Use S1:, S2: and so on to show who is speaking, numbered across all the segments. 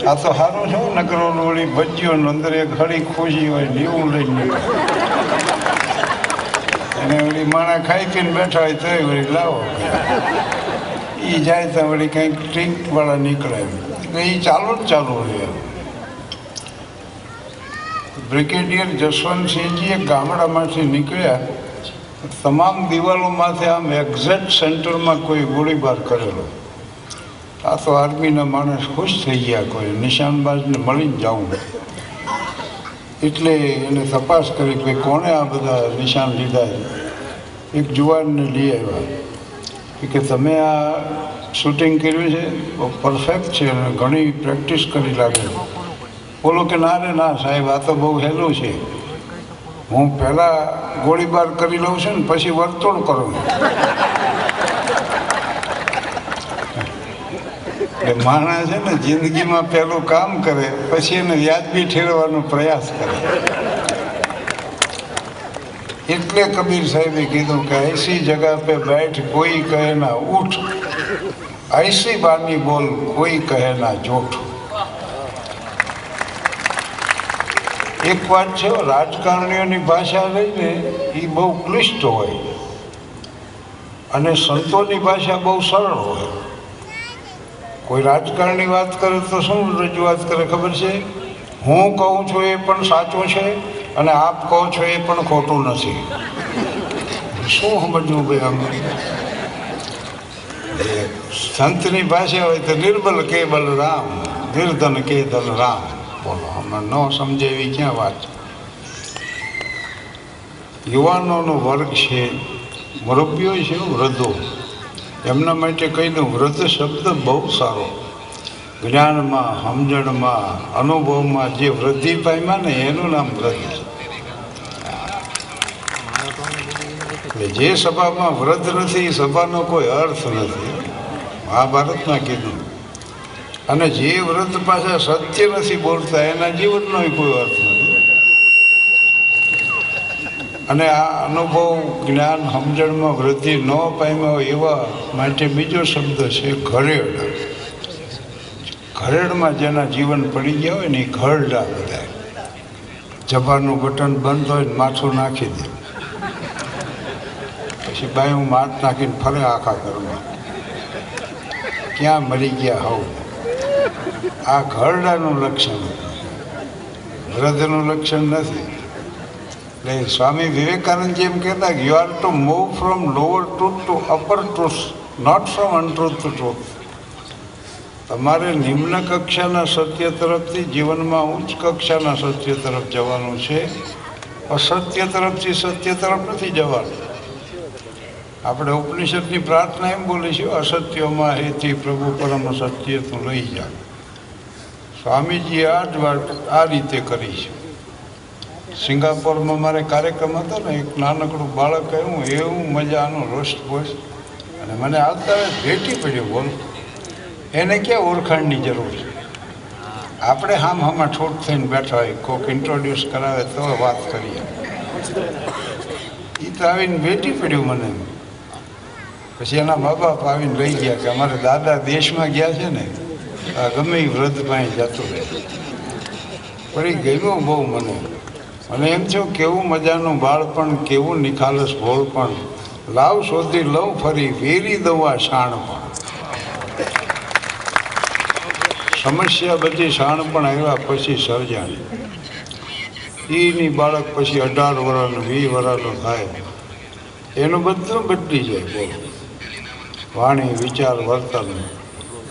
S1: આ તો સારું છે, નકરો વળી ભજ્યો ને અંદર એક હળી ખુશી હોય ને એવું લઈને અને વળી માણા ખાઈ પીને બેઠા હોય તો વળી લાવો એ જાય તો વળી કંઈક ડ્રિંકવાળા નીકળે એટલે એ ચાલુ જ ચાલુ હોય. બ્રિગેડિયર જસવંતસિંહજી એક ગામડામાંથી નીકળ્યા, તમામ દિવાલોમાંથી આમ એક્ઝેક્ટ સેન્ટરમાં કોઈ ગોળીબાર કરેલો. આ તો આર્મીના માણસ ખુશ થઈ ગયા, કોઈ નિશાનબાજને મળીને જવું. એટલે એને તપાસ કરી કે કોણે આ બધા નિશાન લીધા. એક જુવાનને લઈ આવ્યા કે તમે આ શૂટિંગ કર્યું છે, પરફેક્ટ છે અને ઘણી પ્રેક્ટિસ કરી લાગે. બોલો કે ના રે ના સાહેબ, આ તો બહુ સહેલું છે, હું પહેલાં ગોળીબાર કરી લઉં છું ને પછી વર્તોળ કરું. એટલે માણસ છે ને જિંદગીમાં પહેલું કામ કરે પછી એને વ્યાજબી ઠેરવાનો પ્રયાસ કરે. એટલે કબીર સાહેબે કીધું કે ऐसी जगह पे बैठ कोई कहे ना उठ, ऐसी बानी बोल कोई કહે ના જોઠ. એક વાત છે, રાજકારણીઓની ભાષા લઈને એ બહુ ક્લિષ્ટ હોય અને સંતોની ભાષા બહુ સરળ હોય. કોઈ રાજકારણી વાત કરે તો શું રજૂઆત કરે ખબર છે? હું કહું છું એ પણ સાચું છે અને આપ કહો છો એ પણ ખોટું નથી. શું સમજવું ભાઈ આમાં? સંતની ભાષા હોય તો નિર્બલ કે બલરામ, નિર્ધન કે ધન રામ. બોલો, આમાં ન સમજે એવી ક્યાં વાત? યુવાનોનો વર્ગ છે, મુરબ્બીઓ છે, વૃદ્ધો, એમના માટે કહી દઉં, વૃદ્ધ શબ્દ બહુ સારો. જ્ઞાનમાં, સમજણમાં, અનુભવમાં જે વૃદ્ધિ પામ્યા ને એનું નામ વૃદ્ધ છે. એટલે જે સભામાં વૃદ્ધ નથી એ સભાનો કોઈ અર્થ નથી. મહાભારતમાં કીધું. અને જે વૃદ્ધ પાછા સત્ય નથી બોલતા એના જીવનનો કોઈ અર્થ નથી. અને આ અનુભવ, જ્ઞાન, સમજણમાં વૃદ્ધિ ન પામ્યા હોય એવા માટે બીજો શબ્દ છે ઘરેડ. ઘરેડમાં જેના જીવન પડી ગયા હોય ને એ ઘરડા બધા. જબાનું બટન બંધ હોય ને માથું નાખી દે, પછી બાયું માથ નાખીને ફરે આખા ઘરમાં. ક્યાં મરી ગયા હોવ? આ ઘરડાનું લક્ષણ, વૃદ્ધનું લક્ષણ નથી. એટલે સ્વામી વિવેકાનંદ એમ કહેતા કે you are to move from lower truth to upper truth, not from untruth to truth. તમારે નિમ્ન કક્ષાના સત્ય તરફથી જીવનમાં ઉચ્ચ કક્ષાના સત્ય તરફ જવાનું છે. અસત્ય તરફથી સત્ય તરફ નથી જવાનું. આપણે ઉપનિષદની પ્રાર્થના એમ બોલીશું, અસત્યોમાં હેથી પ્રભુ પરમ સત્ય તું લઈ જા. સ્વામીજીએ આ જ વાત આ રીતે કરી છે. સિંગાપોરમાં મારે કાર્યક્રમ હતો ને, એક નાનકડું બાળક આવ્યું, એવું મજાનું રોસ્ટ અને મને આવતા ભેટી પડ્યો. બોલ, એને ક્યાં ઓળખાણની જરૂર છે? આપણે હામાં ઠોઠ થઈને બેઠા હોય, કોઈક ઇન્ટ્રોડ્યુસ કરાવે તો વાત કરીએ. એ તો આવીને ભેટી પડ્યું મને. પછી એના મા બાપ આવીને લઈ ગયા કે અમારે દાદા દેશમાં ગયા છે ને, ગમે એ વૃદ્ધ પાસે જતું રહે. પડી ગયું બહુ મને. અને એમ થયું કેવું મજાનું બાળપણ, કેવું નિખાલસ ભોળપણ. લાવ શોધી લઉં ફરી વેરી દવા શાણપણ. સમસ્યા બધી શાણપણ આવ્યા પછી સર્જાણી. એની બાળક પછી 18 વર્ષનું 20 વર્ષનું થાય, એનું બધું બદલી જાય. બોલો, વાણી, વિચાર, વર્તન.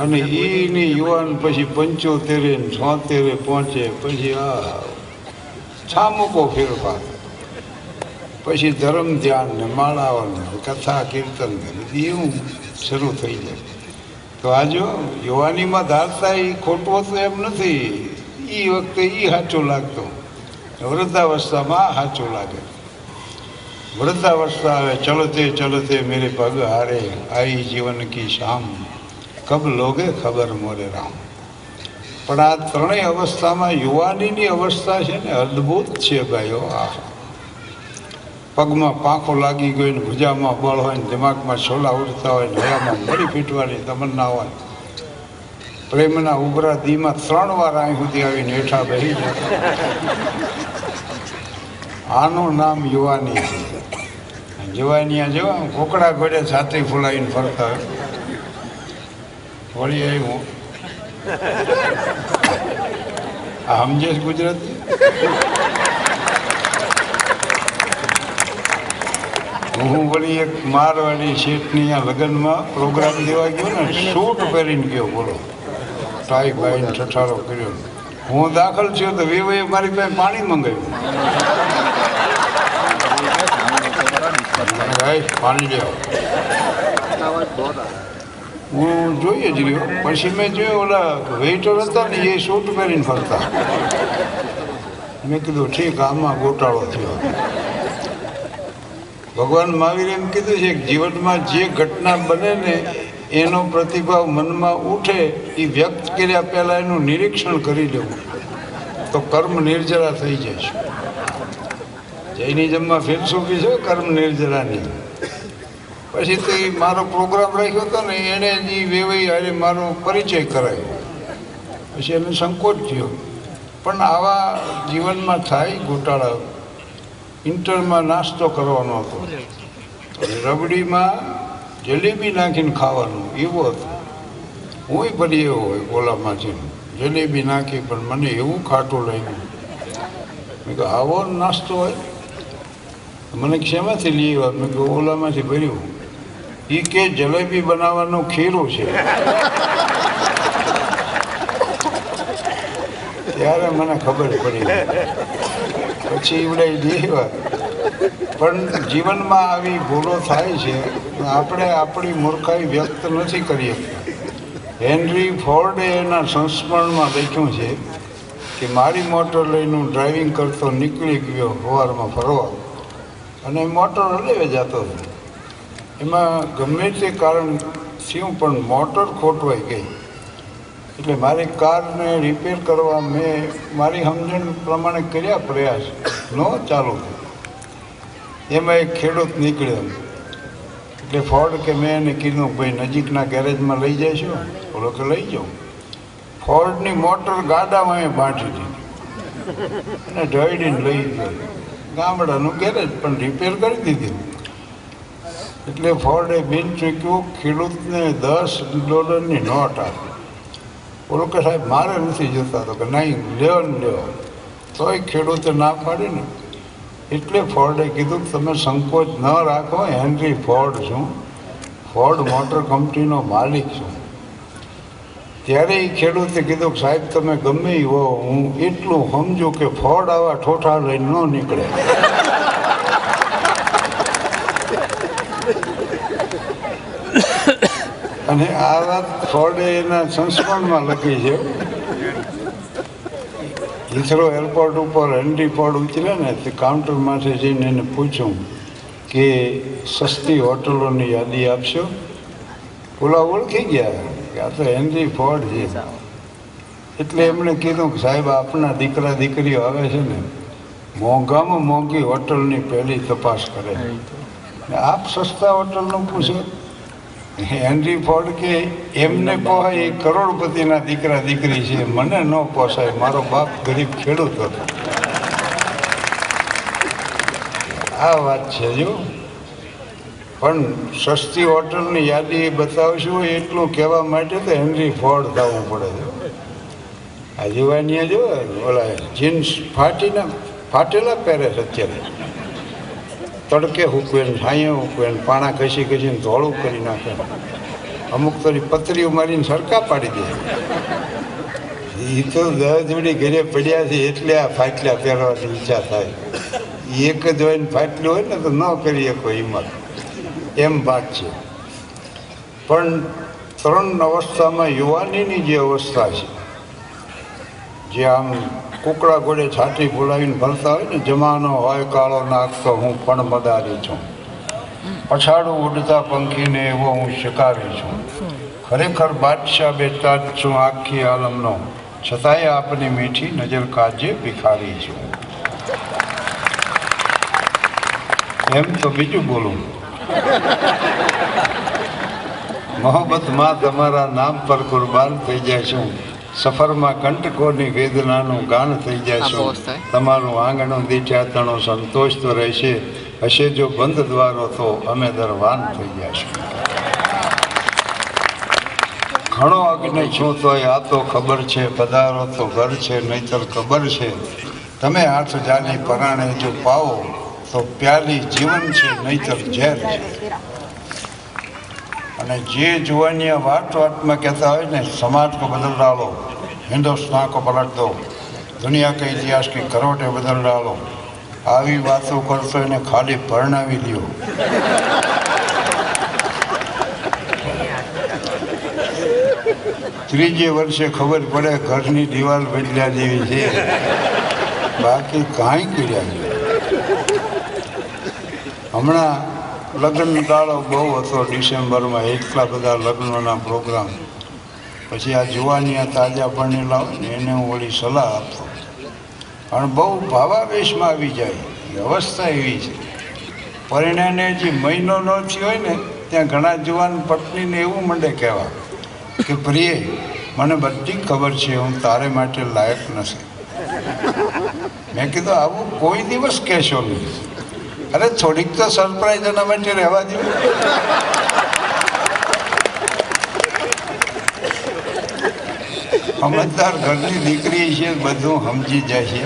S1: અને એની યુવાન પછી 75 ને 76 પહોંચે, પછી આ છામુકો ફેરફાર, પછી ધર્મ ધ્યાન ને માળાઓને કથા કીર્તન ને એવું શરૂ થઈ જાય. તો આ જો યુવાનીમાં ધારતા એ ખોટું હતું એમ નથી. એ વખતે એ સાચું લાગતું, વૃદ્ધાવસ્થામાં સાચું લાગે. વૃદ્ધાવસ્થા આવે, ચલતે ચલતે મેરે પગ હારે, આઈ જીવન કી શામ, કબ લોગે ખબર મોરે રામ. પણ આ ત્રણેય અવસ્થામાં યુવાનીની અવસ્થા છે ને અદ્ભુત છે ભાઈઓ. આ પગમાં પાંખો લાગી ગયો ને ભુજામાં બળ હોય ને દિમાગમાં છોલા ઉડતા હોય ને હવામાં મળી ફીટવાની તમન્ના હોય, પ્રેમના ઉભરા દીમાં 3 વાર અહીં સુધી આવીને હેઠા બેસી જાય. આનું નામ યુવાની છે. જવાનિયા જેવા કોકડા ઘોડે છાતી ફૂલાવીને ફરતા હોય. વળી આવ્યું આ સમજે છે ગુજરાતી? હું વળી એક મારવાડી શેઠની અહીંયા લગ્નમાં પ્રોગ્રામ દેવા ગયો ને, સૂટ પહેરીને ગયો. બોલો, ટાઈ બાઈને ઠઠારો કર્યો. હું દાખલ થયો તો વેવાએ મારી પાસે પાણી મંગાવ્યું. પાણી લેવા હું જોઈએ જ રહ્યો. પછી મેં જોયું ઓલા વેઇટર હતા ને એ સૂટ પહેરીને ફરતા. મેં કીધું ઠીક, આમાં ગોટાળો થયો. ભગવાન મહાવીરે એમ કીધું છે કે જીવનમાં જે ઘટના બને ને એનો પ્રતિભાવ મનમાં ઉઠે એ વ્યક્ત કર્યા પહેલાં એનું નિરીક્ષણ કરી લેવું, તો કર્મ નિર્જરા થઈ જશે. જૈનિઝમમાં ફિલસૂફી છે કર્મ નિર્જરાની. પછી તો એ મારો પ્રોગ્રામ રાખ્યો હતો ને, એણે જે વેવાઈ હારે મારો પરિચય કરાયો. પછી એને સંકોચ થયો. પણ આવા જીવનમાં થાય ગોટાળા. ઇન્ટરમાં નાસ્તો કરવાનો હતો, રબડીમાં જલેબી નાખીને ખાવાનું એવું હતું. હું ભરી એવો હોય ગોલામાંથી જલેબી નાખી, પણ મને એવું ખાટું લાગ્યું. મેં કહ્યું આવો નાસ્તો હોય? મને શેમાંથી લઈ આવ્યા? મેં કહ્યું ઓલામાંથી ભર્યું. એ કે જલેબી બનાવવાનું ખીરું છે. ત્યારે મને ખબર પડી. પછી એવડે લેવા. પણ જીવનમાં આવી ભૂલો થાય છે. આપણે આપણી મૂર્ખાઈ વ્યક્ત નથી કરી શકતા. હેનરી ફોર્ડે એના સંસ્મરણમાં લખ્યું છે કે મારી મોટર લઈને હું ડ્રાઇવિંગ કરતો નીકળી ગયો સવારમાં ફરવા, અને મોટર હલેવે જતો હતો. એમાં ગમે તે કારણ થયું પણ મોટર ખોટવાઈ ગઈ. એટલે મારી કારને રિપેર કરવા મેં મારી સમજણ પ્રમાણે કર્યા પ્રયાસ, ન ચાલુ થયું. એમાં એક ખેડૂત નીકળ્યો. એટલે ફોર્ડ કે મેં એને કીધું ભાઈ નજીકના ગેરેજમાં લઈ જઈશું? બોલો કે લઈ જાઉં. ફોર્ડની મોટર ગાડામાં બાંધી દીધી અને ઢળીને લઈ ગયો. ગામડાનું ગેરેજ પણ રિપેર કરી દીધી. એટલે ફોર્ડે બિન ચૂક્યું ખેડૂતને $10 નોટ આપી. બોલો કે સાહેબ મારે નથી જોતા. તો કે નહીં, લેવો ને લેવો. તોય ખેડૂતે ના પાડી ને. એટલે ફોર્ડે કીધું કે તમે સંકોચ ન રાખો, હેનરી ફોર્ડ છું, ફોર્ડ મોટર કંપનીનો માલિક છું. ત્યારે એ ખેડૂતે કીધું કે સાહેબ તમે ગમે એ હો, હું એટલું સમજુ કે ફોર્ડ આવા ઠોઠા લઈને ન નીકળે. અને આ વાત ફોર્ડે એના સંસ્મરણમાં લખી છે. હિથરો એરપોર્ટ ઉપર હેનરી ફોર્ડ ઉતર્યા ને, તે કાઉન્ટરમાંથી જઈને એને પૂછ્યું કે સસ્તી હોટલોની યાદી આપશો? ઓલા ઓળખી ગયા કે આ તો હેનરી ફોર્ડ છે. એટલે એમણે કીધું કે સાહેબ આપના દીકરા દીકરીઓ આવે છે ને, મોંઘામાં મોંઘી હોટલની પહેલી તપાસ કરે છે. આપ સસ્તા હોટલનું પૂછો? હેનરી ફોર્ડ કે એમને પોહાય, એ કરોડપતિના દીકરા દીકરી છે, મને ન પોસાય, મારો બાપ ગરીબ ખેડૂત હતો. આ વાત છે. જો પણ સસ્તી હોટલની યાદી બતાવશું એટલું કહેવા માટે તો હેનરી ફોર્ડ થવું પડે છે. આ જુવાનિયા જો ઓલા જીન્સ ફાટેલા પહેરે છે અત્યારે. તડકે હૂકવે ને છાંયે હૂકવે ને પાણા ઘસી ઘસીને ધોળું કરી નાખે. અમુક તો પતરીઓ મારીને સરકા પાડી દે. એ તો 10 જોડી ઘરે પડ્યા છે એટલે આ ફાટલા પહેરવાની ઈચ્છા થાય. એક જ હોય ને ફાટલું હોય ને તો ન કરી શકો હિંમત, એમ વાત છે. પણ 3 અવસ્થામાં યુવાનીની જે અવસ્થા છે, જે આમ કુકડા ઘોડે છાતી ફૂલાવીને ફરતા હોય ને, જમાનો હોય કાળો નાખતો હું પણ મદારી છું, પછાડું ઉડતા પંખીને એવો હું શિકારી છું, ખરેખર બાદશાહ બેતાજ છું આખી આલમનો, છતાંય આપની મીઠી નજર કાજે ભિખારી છું. એમ તો બીજું બોલું. મોહબ્બતમાં તમારા નામ પર કુરબાન થઈ જઈશું, સફરમાં કંટકોની વેદનાનું ગાન થઈ જઈશું, તમારું આંગણું દીઠાતણો સંતોષ તો રહેશે, હશે જો બંધ દ્વારો તો અમે દરવાન થઈ જઈશું. ઘણો અગ્નિ છું તોય આ તો ખબર છે, પધારો તો ઘર છે નહીતર ખબર છે, તમે હાથ જાની પરાણે જો પાવો તો પ્યાલી જીવન છે નહીતર ઝેર છે. અને જે જુવાનિયા વાતમાં કહેતા હોય ને, સમાજ को बदल डालो, हिंदुस्तान को पलट दो, दुनिया के इतिहास की करोटे बदल डालो, આવી વાતો કરતો એને ખાલી પરણાવી લ્યો. ત્રીજે વર્ષે ખબર પડે ઘરની દિવાલ બદલ્યા જેવી છે, બાકી કાંઈ કર્યા નહીં. હમણાં લગ્ન ગાળો બહુ હતો ડિસેમ્બરમાં, એટલા બધા લગ્નોના પ્રોગ્રામ. પછી આ જુવાનિયા તાજા પરણેલા હોય ને એને હું વળી સલાહ આપતો, પણ બહુ ભાવાવેશમાં આવી જાય. અવસ્થા એવી છે, પરિણામે જે મહિનો ન થયો હોય ને ત્યાં ઘણા જુવાન પત્નીને એવું મંડે કહેવા કે પ્રિય, મને બધી ખબર છે હું તારે માટે લાયક નથી. મેં કીધું આવું કોઈ દિવસ કહેશો નહીં. અરે થોડીક તો સરપ્રાઈઝ એના માટે રહેવા દો. સમજદાર ઘરની દીકરી છે, બધું સમજી જાય છે.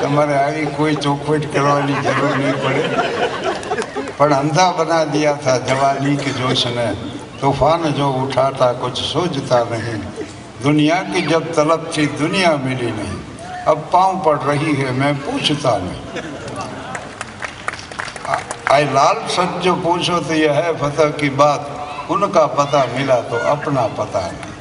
S1: તમારે આવી કોઈ ચોખવટ કરવાની જરૂર નહીં પડે. પણ અંધા બના દિયા થા જवानी के जोश ने, तूफान जो उठाता कुछ सूझता नहीं, दुनिया की जब तलब थी दुनिया मिली नहीं, अब पाँव पड़ रही है मैं पूछता नहीं. आई लाल सच जो पूछो तो यह है फतह की बात, उनका पता मिला तो अपना पता नहीं.